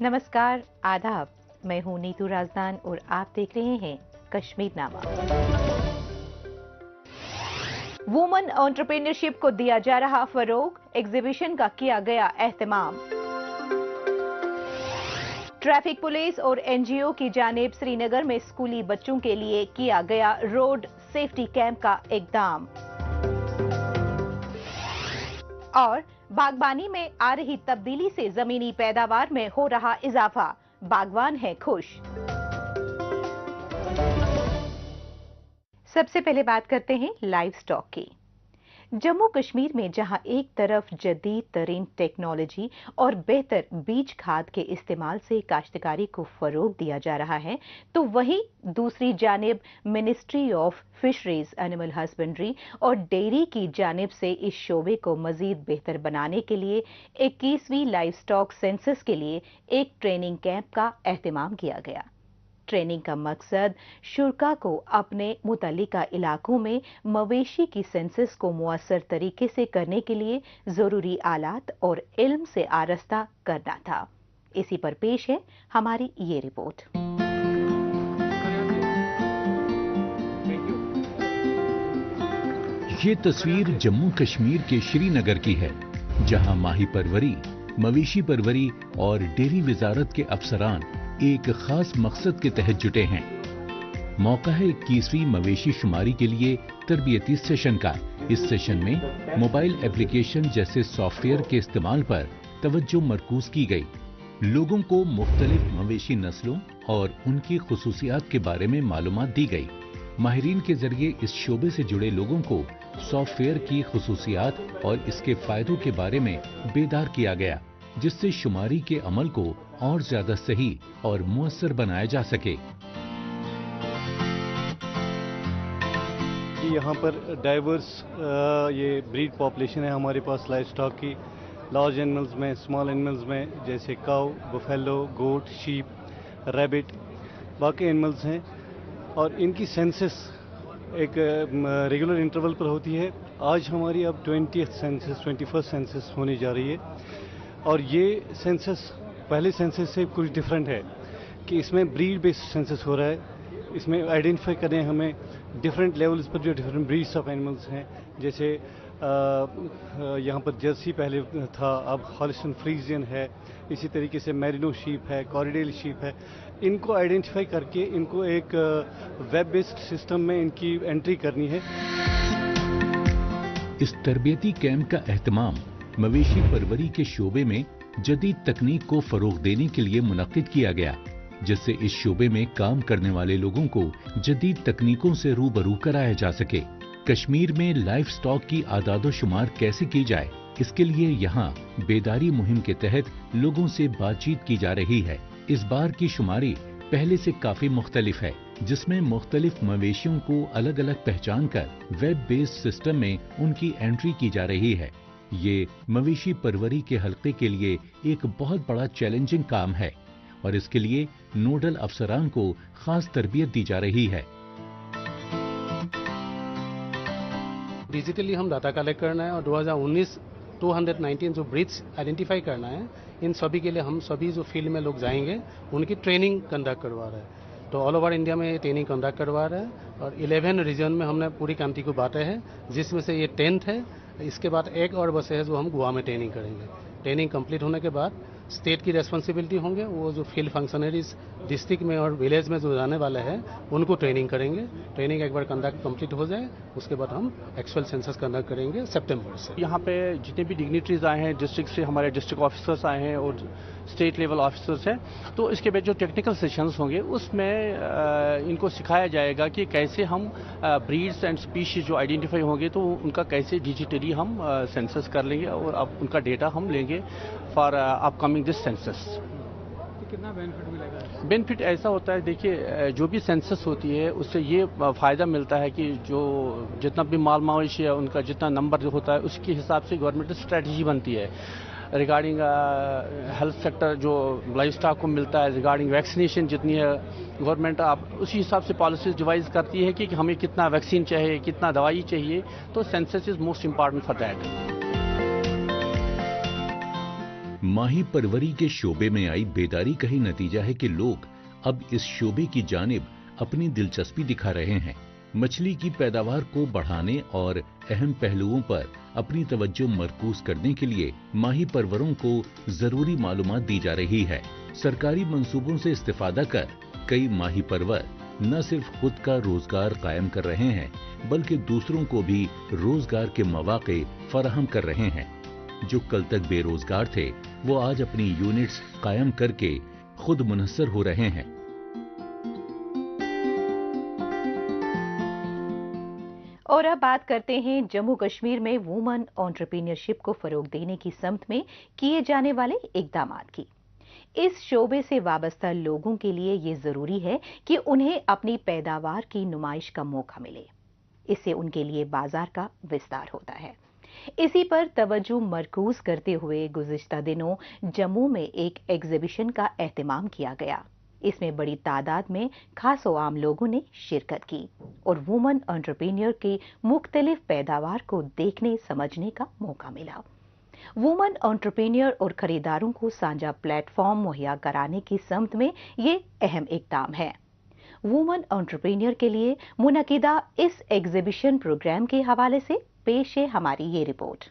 नमस्कार, आदाब। मैं हूं नीतू राजदान और आप देख रहे हैं कश्मीर नामा। वुमन एंटरप्रेन्योरशिप को दिया जा रहा फरोग, एग्जीबिशन का किया गया एहतमाम। ट्रैफिक पुलिस और एनजीओ की जानिब श्रीनगर में स्कूली बच्चों के लिए किया गया रोड सेफ्टी कैंप का इक़दाम। और बागबानी में आ रही तब्दीली से जमीनी पैदावार में हो रहा इजाफा, बागवान है खुश। सबसे पहले बात करते हैं लाइव स्टॉक की। जम्मू कश्मीर में जहां एक तरफ जदीद तरीन टेक्नोलॉजी और बेहतर बीज खाद के इस्तेमाल से काश्तकारी को फरोग दिया जा रहा है, तो वहीं दूसरी जानिब ministry of fisheries, animal husbandry और डेयरी की जानिब से इस शोबे को मजीद बेहतर बनाने के लिए 21वीं लाइव स्टॉक सेंसस के लिए एक ट्रेनिंग कैंप का एहतमाम किया गया। ट्रेनिंग का मकसद शुरका को अपने मुतल्लिका इलाकों में मवेशी की सेंसस को मुअस्सर तरीके से करने के लिए जरूरी आलात और इल्म से आरास्ता करना था। इसी पर पेश है हमारी ये रिपोर्ट। ये तस्वीर जम्मू कश्मीर के श्रीनगर की है, जहां माही परवरी, मवेशी परवरी और डेयरी वजारत के अफसरान एक खास मकसद के तहत जुटे हैं। मौका है 21वीं मवेशी शुमारी के लिए तरबियती सेशन का। इस सेशन में मोबाइल एप्लीकेशन जैसे सॉफ्टवेयर के इस्तेमाल पर तवज्जो मरकूज की गई। लोगों को मुख्तलिफ मवेशी नस्लों और उनकी खुसूसियात के बारे में मालूमात दी गई। माहिरीन के जरिए इस शोबे से जुड़े लोगों को सॉफ्टवेयर की खुसूसियात और इसके फायदों के बारे में बेदार किया गया, जिससे शुमारी के अमल को और ज्यादा सही और मुअस्सर बनाया जा सके। यहाँ पर डाइवर्स ये ब्रीड पॉपुलेशन है हमारे पास लाइव स्टॉक की। लार्ज एनिमल्स में, स्मॉल एनिमल्स में जैसे काऊ, बफेलो, गोट, शीप, रैबिट, बाकी एनिमल्स हैं और इनकी सेंसस एक रेगुलर इंटरवल पर होती है। आज हमारी अब 21st सेंसस होने जा रही है और ये सेंसस पहले सेंसस से कुछ डिफरेंट है कि इसमें ब्रीड बेस्ड सेंसस हो रहा है। इसमें आइडेंटिफाई करें हमें डिफरेंट लेवल्स पर जो डिफरेंट ब्रीड्स ऑफ एनिमल्स हैं, जैसे यहाँ पर जर्सी पहले था, अब हॉलिस्टन फ्रीजियन है, इसी तरीके से मैरिनो शीप है, कॉरिडेल शीप है। इनको आइडेंटिफाई करके इनको एक वेब बेस्ड सिस्टम में इनकी एंट्री करनी है। इस तरबियती कैंप का एहतमाम मवेशी परवरी के शोबे में जदीद तकनीक को फरोग देने के लिए मुनक्किद किया गया, जिससे इस शोबे में काम करने वाले लोगों को जदीद तकनीकों से रूबरू कराया जा सके। कश्मीर में लाइव स्टॉक की आदादो शुमार कैसे की जाए, इसके लिए यहाँ बेदारी मुहिम के तहत लोगों से बातचीत की जा रही है। इस बार की शुमारी पहले से काफी मुख्तलिफ है, जिसमें मुख्तलिफ मवेशियों को अलग अलग पहचान कर वेब बेस्ड सिस्टम में उनकी एंट्री की जा रही है। ये मवेशी परवरी के हल्के के लिए एक बहुत बड़ा चैलेंजिंग काम है और इसके लिए नोडल अफसरान को खास तरबियत दी जा रही है। डिजिटली हम डाटा कलेक्ट करना है और 2019 219 जो ब्रीड्स आइडेंटिफाई करना है, इन सभी के लिए हम सभी जो फील्ड में लोग जाएंगे उनकी ट्रेनिंग कंडक्ट करवा रहे हैं। तो ऑल ओवर इंडिया में ये ट्रेनिंग कंडक्ट करवा रहे हैं और 11 रीजन में हमने पूरी कंट्री को बांटे हैं, जिसमें से ये 10th है। इसके बाद एक और बस है जो हम गोवा में ट्रेनिंग करेंगे। ट्रेनिंग कंप्लीट होने के बाद स्टेट की रेस्पॉन्सिबिलिटी होंगे, वो जो फील्ड फंक्शनरीज डिस्ट्रिक्ट में और विलेज में जो जाने वाले हैं उनको ट्रेनिंग करेंगे। ट्रेनिंग एक बार कंडक्ट कंप्लीट हो जाए उसके बाद हम एक्चुअल सेंसस कंडक्ट करेंगे सितंबर से। यहाँ पे जितने भी डिग्निटरीज आए हैं डिस्ट्रिक्ट से, हमारे डिस्ट्रिक्ट ऑफिसर्स आए हैं और स्टेट लेवल ऑफिसर्स हैं, तो इसके बाद जो टेक्निकल सेशंस होंगे उसमें इनको सिखाया जाएगा कि कैसे हम ब्रीड्स एंड स्पीशीज जो आइडेंटिफाई होंगे तो उनका कैसे डिजिटली हम सेंसस कर लेंगे और अब उनका डेटा हम लेंगे फॉर अपकमिंग दिस सेंसस। कितना बेनिफिट मिलेगा? बेनिफिट ऐसा होता है, देखिए जो भी सेंसस होती है उससे ये फ़ायदा मिलता है कि जो जितना भी माल मवेशी है उनका जितना नंबर जो होता है उसके हिसाब से गवर्नमेंट स्ट्रेटजी बनती है रिगार्डिंग हेल्थ सेक्टर जो लाइव स्टॉक को मिलता है, रिगार्डिंग वैक्सीनेशन जितनी है गवर्नमेंट आप उसी हिसाब से पॉलिसीज डिवाइस करती है कि हमें कितना वैक्सीन चाहिए, कितना दवाई चाहिए, तो census is most important for that. माही परवरी के शोबे में आई बेदारी का ही नतीजा है कि लोग अब इस शोबे की जानिब अपनी दिलचस्पी दिखा रहे हैं। मछली की पैदावार को बढ़ाने और अहम पहलुओं पर अपनी तवज्जो मरकूज करने के लिए माही परवरों को जरूरी मालूमात दी जा रही है। सरकारी मंसूबों से इस्तेफादा कर कई माही परवर न सिर्फ खुद का रोजगार कायम कर रहे हैं, बल्कि दूसरों को भी रोजगार के मौके फराहम कर रहे हैं। जो कल तक बेरोजगार थे, वो आज अपनी यूनिट्स कायम करके खुद मुनहसर हो रहे हैं। और अब बात करते हैं जम्मू कश्मीर में वुमन एंटरप्रेन्योरशिप को फरोग देने की समत में किए जाने वाले इकदामात की। इस शोबे से वाबस्ता लोगों के लिए ये जरूरी है कि उन्हें अपनी पैदावार की नुमाइश का मौका मिले। इससे उनके लिए बाजार का विस्तार होता है। इसी पर तवज्जो मरकूज करते हुए गुज़िश्ता दिनों जम्मू में एक एग्जीबिशन का एहतमाम किया गया। इसमें बड़ी तादाद में खास व आम लोगों ने शिरकत की और वुमन एंटरप्रेन्योर की मुख्तलिफ पैदावार को देखने समझने का मौका मिला। वुमन एंटरप्रेन्योर और खरीदारों को साझा प्लेटफॉर्म मुहैया कराने की समत में ये अहम इकदाम है। वुमन एंटरप्रेन्योर के लिए मुनकिदा इस एग्जीबिशन प्रोग्राम के हवाले से पेश है हमारी ये रिपोर्ट।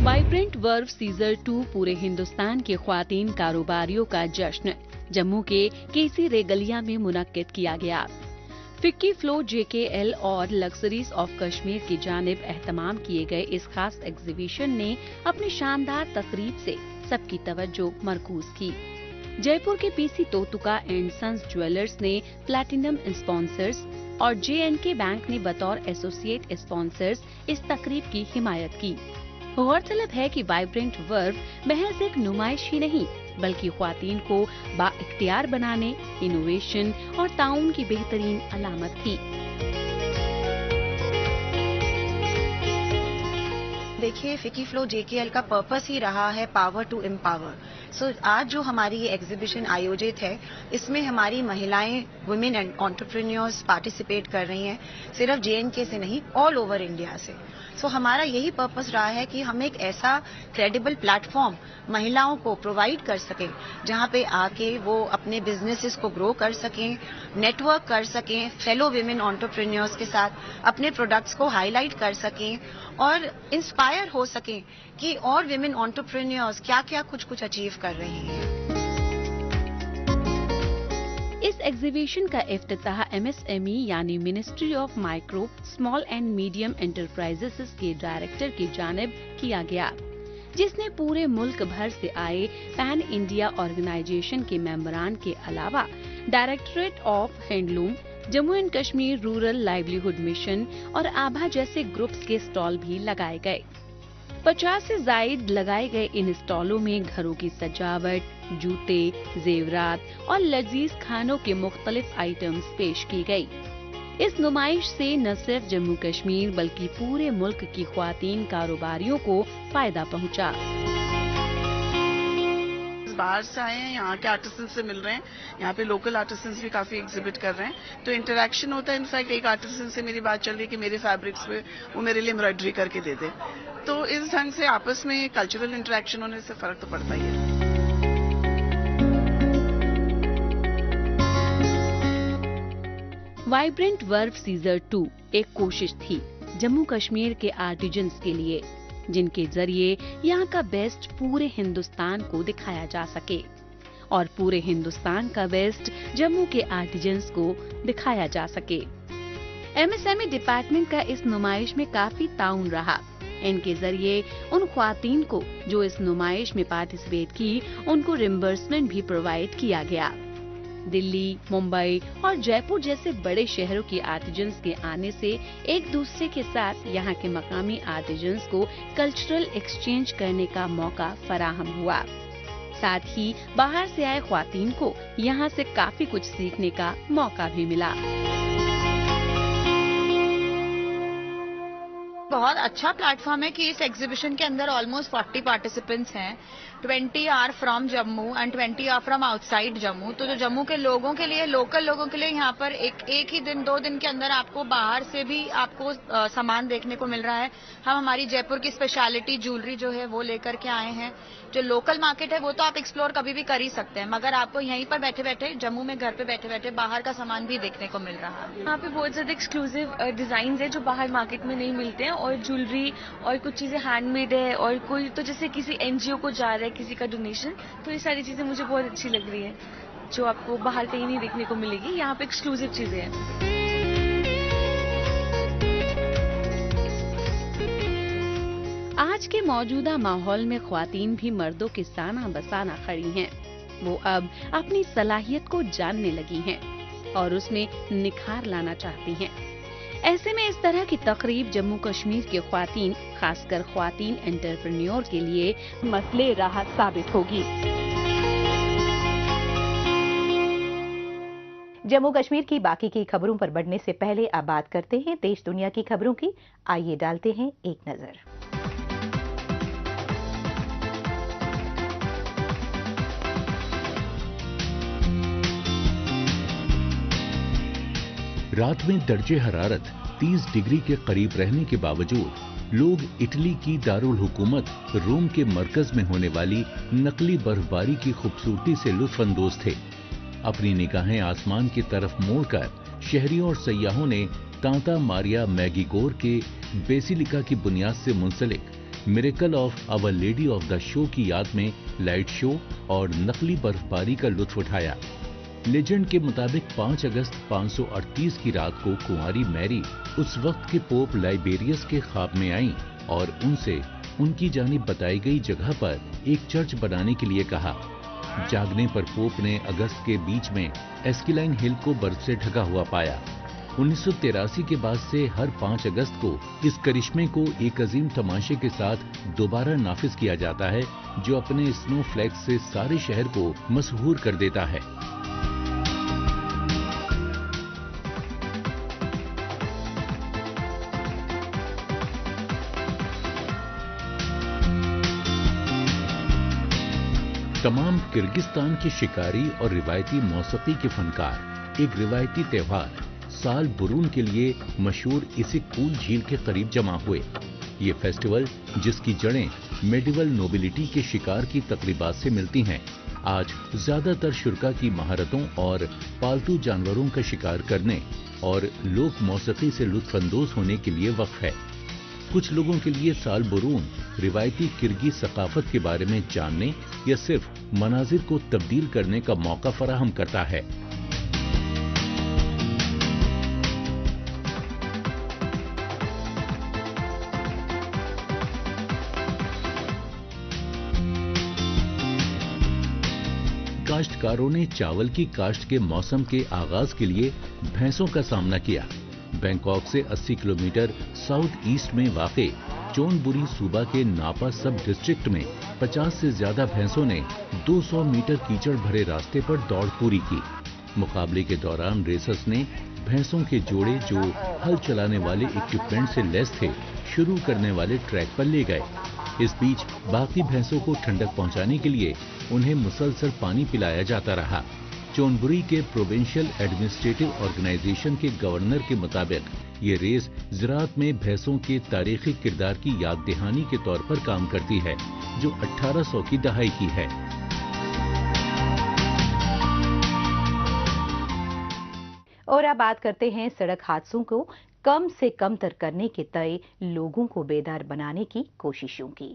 वाइब्रेंट वर्व सीजन 2 पूरे हिंदुस्तान के ख्वातीन कारोबारियों का जश्न जम्मू के केसी रेगलिया में मुनक्किद किया गया। फिक्की फ्लो JKL और लग्जरीज ऑफ कश्मीर की जानिब एहतमाम किए गए इस खास एग्जीबिशन ने अपनी शानदार तकरीब से सबकी तवज्जो मरकूज की। जयपुर के PC Totuka and sons jewellers ने प्लैटिनम स्पॉन्सर्स और J&K बैंक ने बतौर एसोसिएट स्पॉन्सर्स इस तकरीब की हिमायत की। गौरतलब है कि वाइब्रेंट वर्व महज एक नुमाइश ही नहीं, बल्कि ख्वातीन को बाइख्तियार बनाने, इनोवेशन और ताउन की बेहतरीन अलामत थी। देखिए, फिक्की फ्लो JKL का पर्पस ही रहा है पावर टू एम्पावर। आज जो हमारी ये एग्जीबिशन आयोजित है, इसमें हमारी महिलाएं, वुमेन एंड एंटरप्रेन्योर्स पार्टिसिपेट कर रही हैं, सिर्फ J&K से नहीं, ऑल ओवर इंडिया से। हमारा यही पर्पस रहा है कि हम एक ऐसा क्रेडिबल प्लेटफॉर्म महिलाओं को प्रोवाइड कर सकें, जहां पे आके वो अपने बिजनेसेस को ग्रो कर सकें, नेटवर्क कर सकें, फेलो विमेन एंटरप्रेन्योर्स के साथ अपने प्रोडक्ट्स को हाईलाइट कर सकें और इंस्पायर हो सकें कि और विमेन एंटरप्रेन्योर्स क्या कुछ अचीव कर रही हैं। इस एग्जीबिशन का इफ्तिताह MSME यानी ministry of micro, small and medium enterprises के डायरेक्टर की जानिब किया गया, जिसने पूरे मुल्क भर से आए पैन इंडिया ऑर्गेनाइजेशन के मेंबरान के अलावा directorate of handloom, Jammu and Kashmir rural livelihood mission और आभा जैसे ग्रुप्स के स्टॉल भी लगाए गए। 50 से जायद लगाए गए इन स्टॉलों में घरों की सजावट, जूते, जेवरात और लजीज खानों के मुख्तलिफ आइटम्स पेश की गई। इस नुमाइश से न सिर्फ जम्मू कश्मीर बल्कि पूरे मुल्क की ख्वातीन कारोबारियों को फायदा पहुंचा। बाहर से आए हैं, यहाँ के आर्टिसन से मिल रहे हैं, यहाँ पे लोकल आर्टिसन भी काफी एग्जिबिट कर रहे हैं, तो इंटरेक्शन होता है। इनफैक्ट एक आर्टिसन से मेरी बात चल रही है कि मेरे फैब्रिक्स पे वो मेरे लिए एम्ब्रॉयडरी करके दे दे, तो इस ढंग से आपस में कल्चरल इंटरेक्शन होने से फर्क तो पड़ता ही है। वाइब्रेंट वर्व सीजन 2 एक कोशिश थी जम्मू कश्मीर के आर्टिजन्स के लिए, जिनके जरिए यहाँ का बेस्ट पूरे हिंदुस्तान को दिखाया जा सके और पूरे हिंदुस्तान का बेस्ट जम्मू के आर्टिजन्स को दिखाया जा सके। MSME डिपार्टमेंट का इस नुमाइश में काफी ताउन रहा। इनके जरिए उन ख्वातीन को जो इस नुमाइश में पार्टिसिपेट की, उनको रिम्बर्समेंट भी प्रोवाइड किया गया। दिल्ली, मुंबई और जयपुर जैसे बड़े शहरों की आर्टिजन्स के आने से एक दूसरे के साथ यहाँ के मकामी आर्टिजन्स को कल्चरल एक्सचेंज करने का मौका फराहम हुआ। साथ ही बाहर से आए ख्वातीन को यहाँ से काफी कुछ सीखने का मौका भी मिला। بہت اچھا پلیٹ فارم ہے کہ اس ایگزیبیشن کے اندر آلموسٹ 40 پارٹیسپینٹس ہیں. 20 are from Jammu and 20 are from outside Jammu. تو جو جموں کے لوگوں کے لیے، لوکل لوگوں کے لیے یہاں پر ایک ہی دن 2 دن کے اندر آپ کو باہر سے بھی آپ کو سامان دیکھنے کو مل رہا ہے. ہم ہماری جے پور کی اسپیشلٹی جیولری جو ہے وہ لے کر کے آئے ہیں. جو لوکل مارکیٹ ہے وہ تو آپ ایکسپلور کبھی بھی کر ہی سکتے ہیں، مگر آپ کو یہیں پر بیٹھے بیٹھے جموں میں گھر پہ بیٹھے بیٹھے باہر کا سامان بھی دیکھنے کو مل رہا ہے. یہاں پہ بہت زیادہ ایکسکلوسیو ڈیزائنز ہیں جو باہر مارکیٹ میں نہیں ملتے ہیں، اور جیولری اور کچھ چیزیں ہینڈ میڈ ہے، اور کوئی تو جیسے کسی NGO کو جا رہا ہے کسی کا ڈونیشن، تو یہ ساری چیزیں مجھے بہت اچھی لگ رہی ہیں جو آپ کو باہر کہیں نہیں دیکھنے کو ملے گی. یہاں پہ ایکسکلوسیو چیزیں ہیں. آج کے موجودہ ماحول میں خواتین بھی مردوں کے سانہ بسانہ کھڑی ہیں. وہ اب اپنی صلاحیت کو جاننے لگی ہیں اور اس میں نکھار لانا چاہتی ہیں. ایسے میں اس طرح کی تقریب جموں کشمیر کے خواتین، خاص کر خواتین انٹرپرینیور کے لیے مسئلے راحت ثابت ہوگی. جموں کشمیر کی باقی کی خبروں پر بڑھنے سے پہلے اب بات کرتے ہیں دیش دنیا کی خبروں کی. آئیے ڈالتے ہیں ایک نظر. رات میں درجہ حرارت 30 ڈگری کے قریب رہنے کے باوجود لوگ اٹلی کی دارالحکومت روم کے مرکز میں ہونے والی نقلی برفباری کی خوبصورتی سے لطف اندوز تھے. اپنی نگاہیں آسمان کی طرف موڑ کر شہریوں اور سیاحوں نے تانتا ماریا میگیگور کے بیسیلیکا کی بنیاد سے منسلک miracle of our lady of the show کی یاد میں لائٹ شو اور نقلی برفباری کا لطف اٹھایا. لیجنڈ کے مطابق 5 اگست 538 کی رات کو کنواری میری اس وقت کے پوپ لائبیریس کے خواب میں آئیں اور ان سے ان کی جانب بتائی گئی جگہ پر ایک چرچ بنانے کے لیے کہا. جاگنے پر پوپ نے اگست کے بیچ میں ایسکیلائن ہل کو برف سے ڈھکا ہوا پایا. 1983 کے بعد سے ہر 5 اگست کو اس کرشمے کو ایک عظیم تماشے کے ساتھ دوبارہ نافذ کیا جاتا ہے جو اپنے اسنو فلیکس سے سارے شہر کو مسحور کر دیتا ہے. تمام کرگستان کے شکاری اور روایتی موسیقی کے فنکار ایک روایتی تہوار سال برون کے لیے مشہور اسکول جھیل کے قریب جمع ہوئے. یہ فیسٹیول جس کی جڑیں میڈیول نوبلٹی کے شکار کی تقریبات سے ملتی ہیں، آج زیادہ تر شرکا کی مہارتوں اور پالتو جانوروں کا شکار کرنے اور لوک موسیقی سے لطف اندوز ہونے کے لیے وقف ہے. کچھ لوگوں کے لیے سال برون روایتی کرگی ثقافت کے بارے میں جاننے یا صرف مناظر کو تبدیل کرنے کا موقع فراہم کرتا ہے. کاشتکاروں نے چاول کی کاشت کے موسم کے آغاز کے لیے بھینسوں کا سامنا کیا. بینکاک سے 80 کلومیٹر ساؤتھ ایسٹ میں واقع چون بری صوبہ کے ناپا سب ڈسٹرکٹ میں 50 سے زیادہ بھینسوں نے 200 میٹر کیچڑ بھرے راستے پر دوڑ پوری کی. مقابلے کے دوران ریسرز نے بھینسوں کے جوڑے جو ہل چلانے والے اکوپمنٹ سے لیس تھے شروع کرنے والے ٹریک پر لے گئے. اس بیچ باقی بھینسوں کو ٹھنڈک پہنچانے کے لیے انہیں مسلسل پانی پلایا جاتا رہا. چونبری کے پروونشل ایڈمنسٹریٹو آرگنائزیشن کے گورنر کے مطابق یہ ریس زراعت میں بھینسوں کے تاریخی کردار کی یاد دہانی کے طور پر کام کرتی ہے جو 1800 کی دہائی کی ہے. اور اب بات کرتے ہیں سڑک حادثوں کو کم سے کم تر کرنے کے تئیں لوگوں کو بیدار بنانے کی کوششوں کی.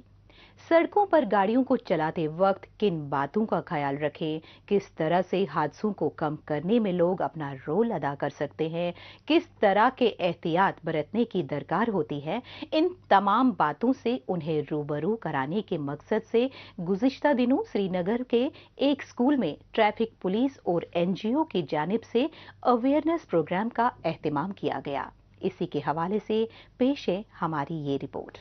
سڑکوں پر گاڑیوں کو چلاتے وقت کن باتوں کا خیال رکھیں، کس طرح سے حادثوں کو کم کرنے میں لوگ اپنا رول ادا کر سکتے ہیں، کس طرح کے احتیاط برتنے کی درکار ہوتی ہے، ان تمام باتوں سے انہیں روبرو کرانے کے مقصد سے گزشتہ دنوں سری نگر کے ایک اسکول میں ٹریفک پولیس اور NGO کی جانب سے اویئرنیس پروگرام کا اہتمام کیا گیا. اسی کے حوالے سے پیش ہے ہماری یہ رپورٹ.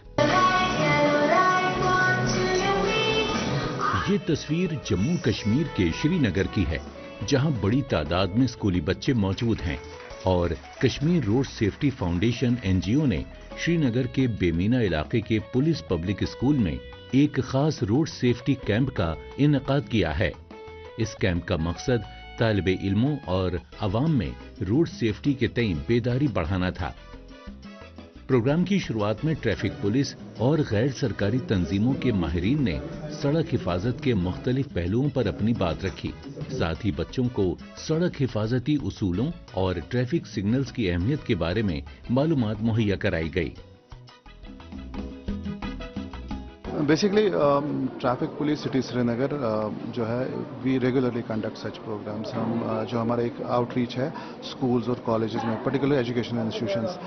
یہ تصویر جموں کشمیر کے شری نگر کی ہے جہاں بڑی تعداد میں اسکولی بچے موجود ہیں. اور Kashmir road safety foundation NGO نے شری نگر کے بیمینا علاقے کے پولیس پبلک اسکول میں ایک خاص روڈ سیفٹی کیمپ کا انعقاد کیا ہے۔ اس کیمپ کا مقصد طالب علموں اور عوام میں روڈ سیفٹی کے تئیں بیداری بڑھانا تھا۔ پروگرام کی شروعات میں ٹریفک پولیس اور غیر سرکاری تنظیموں کے ماہرین نے سڑک حفاظت کے مختلف پہلوؤں پر اپنی بات رکھی، ساتھ ہی بچوں کو سڑک حفاظتی اصولوں اور ٹریفک سگنلز کی اہمیت کے بارے میں معلومات مہیا کرائی گئی۔ بیسکلی ٹریفک پولیس سٹی سری نگر جو ہے وی ریگولرلی کنڈکٹ سچ پروگرامس۔ ہم جو ہمارا ایک آؤٹ ریچ ہے اسکولز اور کالجز میں، پرٹیکولر ایجوکیشن انسٹیٹیوشنز۔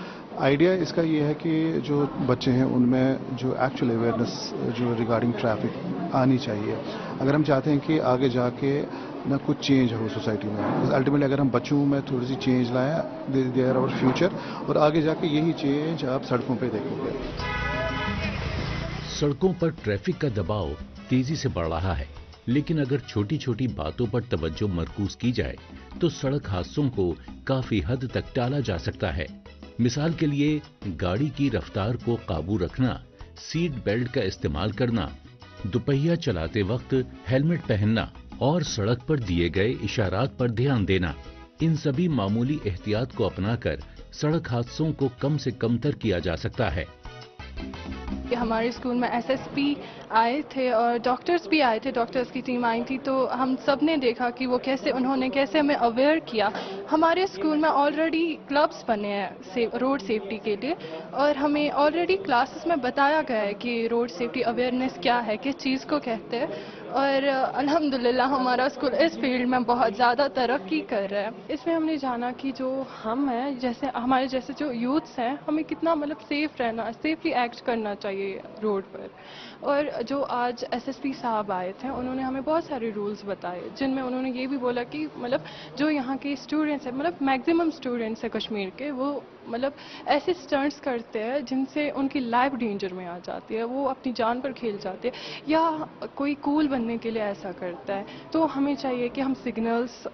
آئیڈیا اس کا یہ ہے کہ جو بچے ہیں ان میں جو ایکچوئل اویئرنیس جو ریگارڈنگ ٹریفک آنی چاہیے، اگر ہم چاہتے ہیں کہ آگے جا کے نہ کچھ چینج ہو سوسائٹی میں۔ الٹیمیٹلی اگر ہم بچوں میں تھوڑی سی چینج لائیں، دے آر آور فیوچر، اور آگے جا کے یہی چینج آپ سڑکوں پہ دیکھیں گے۔ سڑکوں پر ٹریفک کا دباؤ تیزی سے بڑھ رہا ہے، لیکن اگر چھوٹی چھوٹی باتوں پر توجہ مرکوز کی جائے تو سڑک حادثوں کو کافی حد تک ٹالا جا سکتا ہے۔ مثال کے لیے گاڑی کی رفتار کو قابو رکھنا، سیٹ بیلٹ کا استعمال کرنا، دوپہیا چلاتے وقت ہیلمٹ پہننا اور سڑک پر دیے گئے اشارات پر دھیان دینا، ان سبھی معمولی احتیاط کو اپنا کر سڑک حادثوں کو کم سے کم تر کیا جا سکتا ہے۔ ہمارے اسکول میں SSP آئے تھے اور ڈاکٹرز بھی آئے تھے، ڈاکٹرز کی ٹیم آئی تھی، تو ہم سب نے دیکھا کہ وہ انہوں نے کیسے ہمیں اویئر کیا۔ ہمارے اسکول میں آلریڈی کلبس بنے ہیں روڈ سیفٹی کے لیے، اور ہمیں آلریڈی کلاسز میں بتایا گیا ہے کہ روڈ سیفٹی اویئرنیس کیا ہے، کس چیز کو کہتے ہیں، اور الحمدللہ ہمارا اسکول اس فیلڈ میں بہت زیادہ ترقی کر رہا ہے۔ اس میں ہم نے جانا کہ جو ہم ہیں، جیسے ہمارے جیسے جو یوتھس ہیں، ہمیں کتنا سیف رہنا، سیفلی ایکٹ کرنا چاہیے روڈ پر۔ اور جو آج SSP صاحب آئے تھے، انہوں نے ہمیں بہت سارے رولز بتائے، جن میں انہوں نے یہ بھی بولا کہ جو یہاں کے اسٹوڈنٹس ہیں، میکزیمم اسٹوڈنٹس ہیں کشمیر کے، وہ ایسے سٹنٹس کرتے ہیں جن سے ان کی لائف ڈینجر میں آ جاتی ہے، وہ اپنی جان پر کھیل جاتے ہیں، یا کوئی کول بننے کے لیے ایسا کرتا ہے۔ تو ہمیں چاہیے کہ ہم سگنلز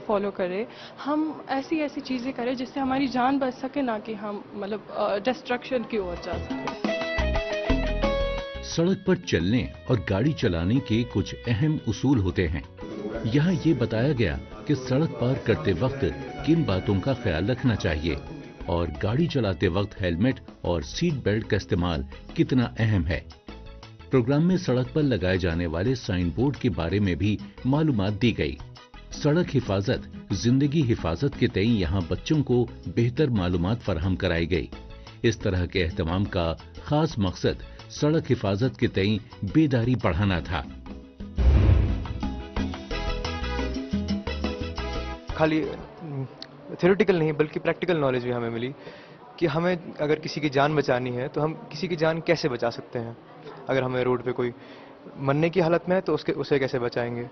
فالو کریں، ہم ایسی چیزیں کریں جس سے ہماری جان بچ سکے، نہ کہ ہم ڈسٹرکشن کی اور جا سکیں۔ سڑک پر چلنے اور گاڑی چلانے کے کچھ اہم اصول ہوتے ہیں۔ یہاں یہ بتایا گیا کہ سڑک پار کرتے وقت کن باتوں کا خیال رکھنا چاہیے اور گاڑی چلاتے وقت ہیلمٹ اور سیٹ بیلٹ کا استعمال کتنا اہم ہے۔ پروگرام میں سڑک پر لگائے جانے والے سائن بورڈ کے بارے میں بھی معلومات دی گئی۔ سڑک حفاظت، زندگی حفاظت کے تئیں یہاں بچوں کو بہتر معلومات فراہم کرائی گئی۔ اس طرح کے اہتمام کا خاص مقصد سڑک حفاظت کے تئیں بیداری بڑھانا تھا۔ خالی تھیوریٹیکل نہیں بلکہ پریکٹیکل نالج بھی ہمیں ملی کہ ہمیں اگر کسی کی جان بچانی ہے تو ہم کسی کی جان کیسے بچا سکتے ہیں۔ اگر ہمیں روڈ پہ کوئی مرنے کی حالت میں ہے تو اسے کیسے بچائیں گے،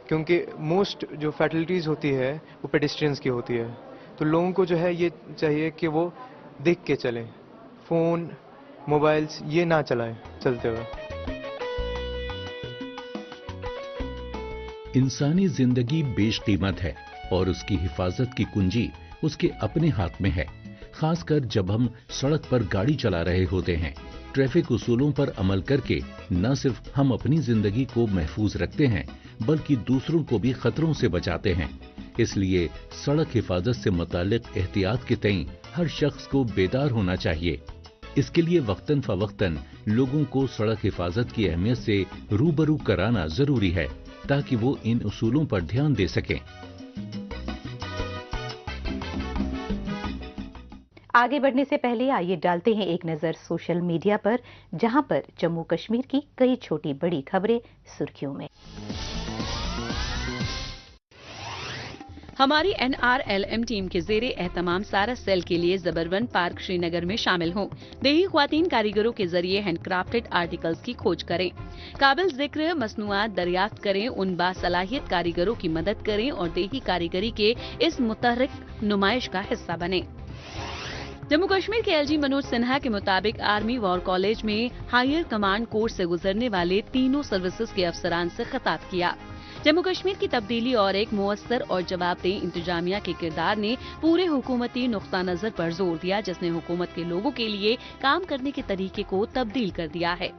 کیونکہ موسٹ جو فیٹلٹیز ہوتی ہے وہ پیڈسٹرینز کی ہوتی ہے۔ تو لوگوں کو جو ہے یہ چاہیے کہ وہ دیکھ کے چلیں، فون موبائلز یہ نہ چلائیں چلتے ہوئے۔ انسانی زندگی بیش قیمت ہے اور اس کی حفاظت کی کنجی اس کے اپنے ہاتھ میں ہے، خاص کر جب ہم سڑک پر گاڑی چلا رہے ہوتے ہیں۔ ٹریفک اصولوں پر عمل کر کے نہ صرف ہم اپنی زندگی کو محفوظ رکھتے ہیں بلکہ دوسروں کو بھی خطروں سے بچاتے ہیں۔ اس لیے سڑک حفاظت سے متعلق احتیاط کے تئیں ہر شخص کو بیدار ہونا چاہیے۔ اس کے لیے وقتاً فوقتاً لوگوں کو سڑک حفاظت کی اہمیت سے روبرو کرانا ضروری ہے تاکہ وہ ان اصولوں پر دھیان دے سکیں۔ آگے بڑھنے سے پہلے آئیے ڈالتے ہیں ایک نظر سوشل میڈیا پر، جہاں پر جموں کشمیر کی کئی چھوٹی بڑی خبریں سرخیوں میں۔ ہماری NRLM ٹیم کے زیر اہتمام سارا سیل کے لیے زبرون پارک شری نگر میں شامل ہوں۔ دیہی خواتین کاریگروں کے ذریعے ہینڈ کرافٹڈ آرٹیکلز کی کھوج کریں، قابل ذکر مصنوعات دریافت کریں، ان باصلاحیت کاریگروں کی مدد کریں اور دیہی کاریگری کے اس متحرک نمائش کا حصہ بنیں۔ جموں کشمیر کے LG منوج سنہا کے مطابق آرمی وار کالج میں ہائر کمانڈ کورس سے گزرنے والے تینوں سروسز کے افسران سے خطاب کیا۔ जम्मू कश्मीर की तब्दीली और एक मुअस्सर और जवाबदेह इंतजामिया के किरदार ने पूरे हुकूमती नुक्ता नजर पर जोर दिया, जिसने हुकूमत के लोगों के लिए काम करने के तरीके को तब्दील कर दिया है।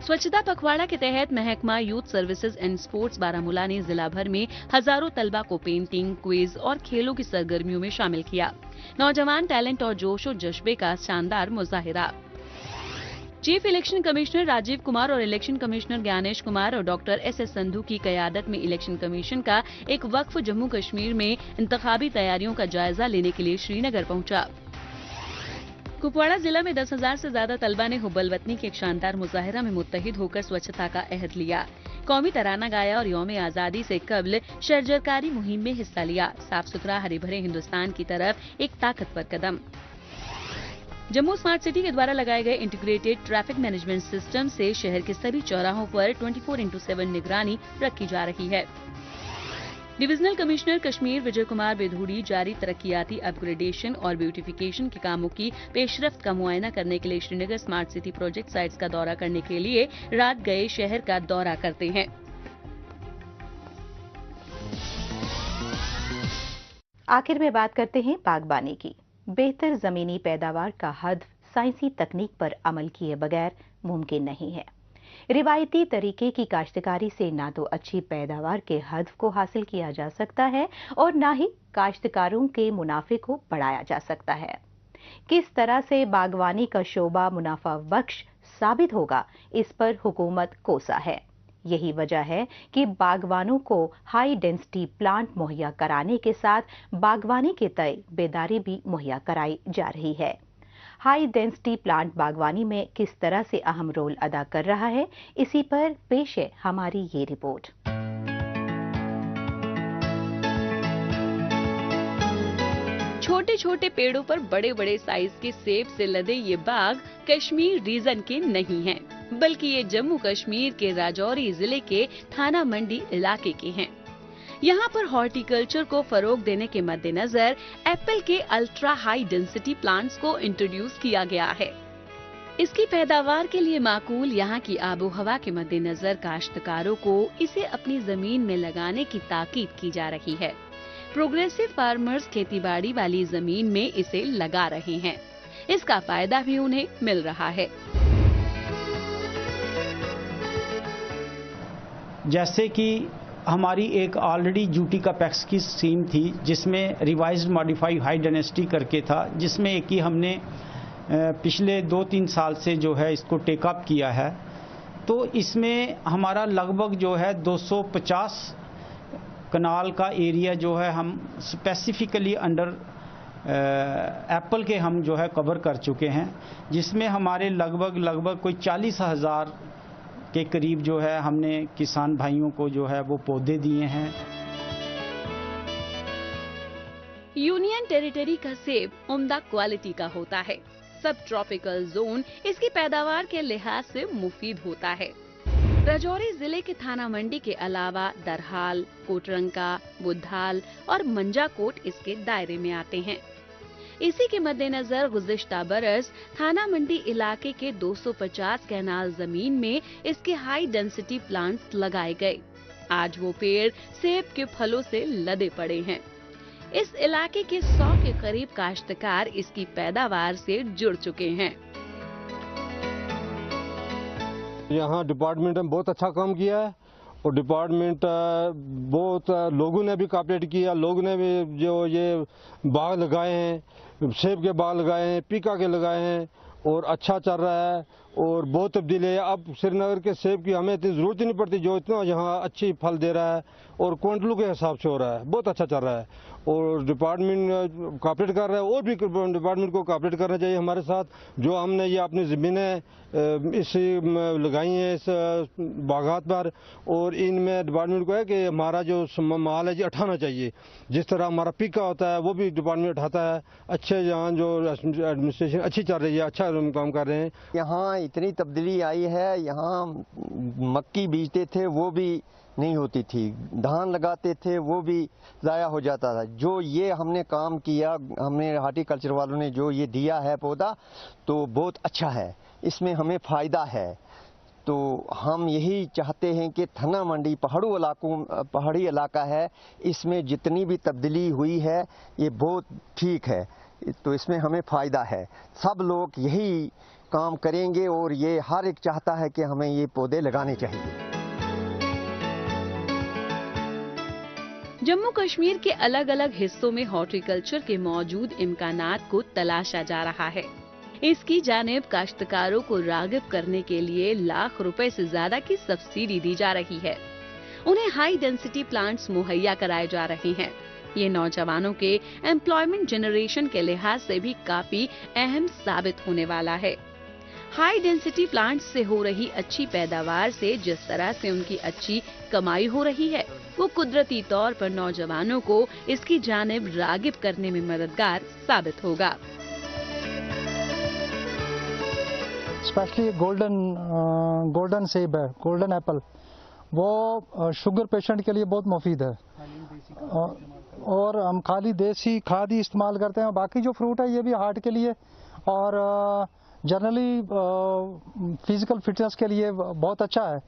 स्वच्छता पखवाड़ा के तहत महकमा youth services and sports Baramulla ने जिला भर में हजारों तलबा को पेंटिंग, क्विज और खेलों की सरगर्मियों में शामिल किया। नौजवान टैलेंट और जोश और जज्बे का शानदार मुजाहिरा। Chief election commissioner Rajiv Kumar और इलेक्शन कमिश्नर ज्ञानेश कुमार और डॉक्टर एस.एस. संधू की क़यादत में इलेक्शन कमीशन का एक वक्फ जम्मू कश्मीर में इंतखाबी तैयारियों का जायजा लेने के लिए श्रीनगर पहुंचा। कुपवाड़ा जिला में 10,000 से ज्यादा तलबा ने हुब्बल वतनी के एक शानदार मुजाहिरा में मुत्तहिद होकर स्वच्छता का अहद लिया। कौमी तराना गाया और यौम आजादी से कबल शरजरकारी मुहिम में हिस्सा लिया। साफ सुथरा हरे भरे हिंदुस्तान की तरफ एक ताकतवर कदम। जम्मू स्मार्ट सिटी के द्वारा लगाए गए इंटीग्रेटेड ट्रैफिक मैनेजमेंट सिस्टम से शहर के सभी चौराहों पर 24/7 निगरानी रखी जा रही है। डिविजनल कमिश्नर कश्मीर विजय कुमार बेधूड़ी जारी तरक्कियाती अपग्रेडेशन और ब्यूटिफिकेशन के कामों की पेशरफ्त का मुआयना करने के लिए Srinagar smart city project sites का दौरा करने के लिए रात गए शहर का दौरा करते हैं। आखिर में बात करते हैं बागबानी की। बेहतर जमीनी पैदावार का हदफ साइंसी तकनीक पर अमल किए बगैर मुमकिन नहीं है। रिवायती तरीके की काश्तकारी से ना तो अच्छी पैदावार के हदफ को हासिल किया जा सकता है और ना ही काश्तकारों के मुनाफे को बढ़ाया जा सकता है। किस तरह से बागवानी का शोबा मुनाफा बख्श साबित होगा, इस पर हुकूमत कोसा है। यही वजह है कि बागवानों को हाई डेंसिटी प्लांट मुहैया कराने के साथ बागवानी के तय बेदारी भी मुहैया कराई जा रही है। हाई डेंसिटी प्लांट बागवानी में किस तरह से अहम रोल अदा कर रहा है, इसी पर पेश है हमारी ये रिपोर्ट। छोटे छोटे पेड़ों पर बड़े बड़े साइज के सेब से लदे ये बाग कश्मीर रीजन के नहीं हैं, बल्कि ये जम्मू कश्मीर के राजौरी जिले के थाना मंडी इलाके के हैं। यहाँ पर हॉर्टिकल्चर को फरोग देने के मद्देनजर एप्पल के अल्ट्रा हाई डेंसिटी प्लांट्स को इंट्रोड्यूस किया गया है। इसकी पैदावार के लिए माकूल यहाँ की आबो हवा के मद्देनजर काश्तकारों को इसे अपनी जमीन में लगाने की ताकीद की जा रही है। प्रोग्रेसिव फार्मर्स खेतीबाड़ी वाली जमीन में इसे लगा रहे हैं। इसका फायदा भी उन्हें मिल रहा है। जैसे कि हमारी एक ऑलरेडी यूटी का पैक्स की स्कीम थी, जिसमें रिवाइज्ड मॉडिफाई हाई डेंसिटी करके था, जिसमें कि हमने पिछले 2-3 साल से जो है इसको टेकअप किया है। तो इसमें हमारा लगभग जो है 250 कनाल का एरिया जो है हम स्पेसिफिकली अंडर एप्पल के हम जो है कवर कर चुके हैं, जिसमें हमारे लगभग कोई 40,000 के करीब जो है हमने किसान भाइयों को जो है वो पौधे दिए हैं। यूनियन टेरिटरी का सेब उम्दा क्वालिटी का होता है। सब ट्रॉपिकल जोन इसकी पैदावार के लिहाज से मुफीद होता है। राजौरी जिले के थाना मंडी के अलावा दरहाल, कोटरंका, बुद्धाल और मंजाकोट इसके दायरे में आते हैं। इसी के मद्देनजर गुज़िश्ता बरस थाना मंडी इलाके के 250 कैनाल जमीन में इसके हाई डेंसिटी प्लांट्स लगाए गए। आज वो पेड़ सेब के फलों से लदे पड़े हैं। इस इलाके के 100 के करीब काश्तकार इसकी पैदावार से जुड़ चुके हैं। यहाँ डिपार्टमेंट ने बहुत अच्छा काम किया है और डिपार्टमेंट बहुत लोगों ने भी कोऑपरेट किया। लोगों ने भी जो ये बाग लगाए हैं, सेब के बाग लगाए हैं, पीका के लगाए हैं और अच्छा चल रहा है और बहुत तब्दीली है। अब श्रीनगर के सेब की हमें इतनी ज़रूरत ही नहीं पड़ती, जो इतना यहाँ अच्छी फल दे रहा है और क्विंटलों के हिसाब से हो रहा है। बहुत अच्छा चल रहा है और डिपार्टमेंट कोऑपरेट कर रहा है और भी डिपार्टमेंट को कोऑपरेट करना चाहिए हमारे साथ। जो हमने ये अपनी ज़मीनें इस लगाई हैं इस बागात पर, और इनमें डिपार्टमेंट को है कि हमारा जो माल है जी उठाना चाहिए। जिस तरह हमारा पीका होता है वो भी डिपार्टमेंट उठाता है। अच्छे यहाँ जो एडमिनिस्ट्रेशन अच्छी चल रही है, अच्छा काम कर रहे हैं। यहाँ इतनी तब्दीली आई है। यहाँ मक्की बीजते थे वो भी नहीं होती थी, धान लगाते थे वो भी ज़ाया हो जाता था। जो ये हमने काम किया, हमने हॉर्टिकल्चर वालों ने जो ये दिया है पौधा, तो बहुत अच्छा है, इसमें हमें फ़ायदा है। تو ہم یہی چاہتے ہیں کہ تھنا منڈی پہاڑی علاقہ ہے، اس میں جتنی بھی تبدیلی ہوئی ہے یہ بہت ٹھیک ہے، تو اس میں ہمیں فائدہ ہے. سب لوگ یہی کام کریں گے اور یہ ہر ایک چاہتا ہے کہ ہمیں یہ پودے لگانے چاہیے. جموں کشمیر کے الگ الگ حصوں میں ہارٹیکلچر کے موجود امکانات کو تلاشا جا رہا ہے. اس کی جانب کاشتکاروں کو راغب کرنے کے لیے لاکھ روپے سے زیادہ کی سبسڈی دی جا رہی ہے. انہیں ہائی ڈینسٹی پلانٹس مہیا کرائے جا رہے ہیں. یہ نوجوانوں کے ایمپلائمنٹ جنریشن کے لحاظ سے بھی کافی اہم ثابت ہونے والا ہے. ہائی ڈینسٹی پلانٹس سے ہو رہی اچھی پیداوار سے جس طرح سے ان کی اچھی کمائی ہو رہی ہے، وہ قدرتی طور پر نوجوانوں کو اس کی جانب راغب کرنے میں مددگار ثابت ہوگا. اسپیشلی گولڈن سیب ہے، گولڈن ایپل، وہ شوگر پیشنٹ کے لیے بہت مفید ہے. اور ہم خالی دیسی کھاد ہی استعمال کرتے ہیں. باقی جو فروٹ ہے یہ بھی ہارٹ کے لیے اور جنرلی فزیکل فٹنس کے لیے بہت اچھا ہے.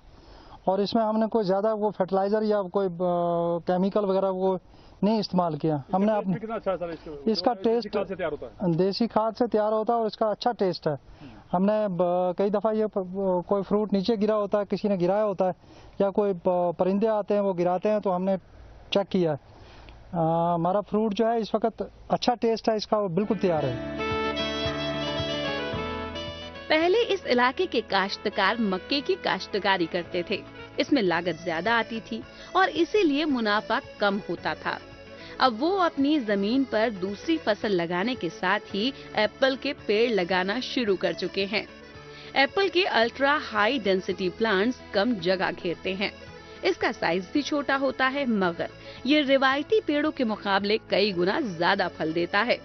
اور اس میں ہم نے کوئی زیادہ وہ فرٹیلائزر یا کوئی کیمیکل وغیرہ وہ نہیں استعمال کیا. ہم نے اس کا ٹیسٹ دیسی کھاد سے تیار ہوتا ہے اور اس کا اچھا ٹیسٹ ہے. ہم نے کئی دفعہ یہ کوئی فروٹ نیچے گرا ہوتا ہے، کسی نے گرایا ہوتا ہے، یا کوئی پرندے آتے ہیں وہ گراتے ہیں، تو ہم نے چیک کیا ہے. ہمارا فروٹ جو ہے اس وقت اچھا ٹیسٹ ہے، اس کا بالکل تیار ہے. پہلے اس علاقے کے کاشتکار مکے کی کاشتکاری کرتے تھے. اس میں لاگت زیادہ آتی تھی اور اسی لیے منافع کم ہوتا تھا. اب وہ اپنی زمین پر دوسری فصل لگانے کے ساتھ ہی ایپل کے پیڑ لگانا شروع کر چکے ہیں. ایپل کے الٹرا ہائی ڈینسٹی پلانٹس کم جگہ گھیرتے ہیں. اس کا سائز بھی چھوٹا ہوتا ہے، مگر یہ روایتی پیڑوں کے مقابلے کئی گنا زیادہ پھل دیتا ہے.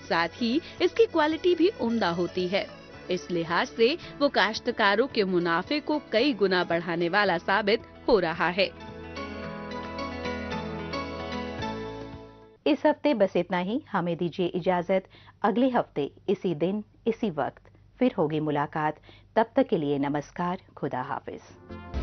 ساتھ ہی اس کی کوالٹی بھی عمدہ ہوتی ہے. اس لحاظ سے وہ کاشتکاروں کے منافع کو کئی گنا بڑھانے والا ثابت ہو رہا ہے. اس ہفتے بس اتنا ہی. ہمیں دیجیے اجازت. اگلے ہفتے اسی دن اسی وقت پھر ہوگی ملاقات. تب تک کے لیے نمسکار. خدا حافظ.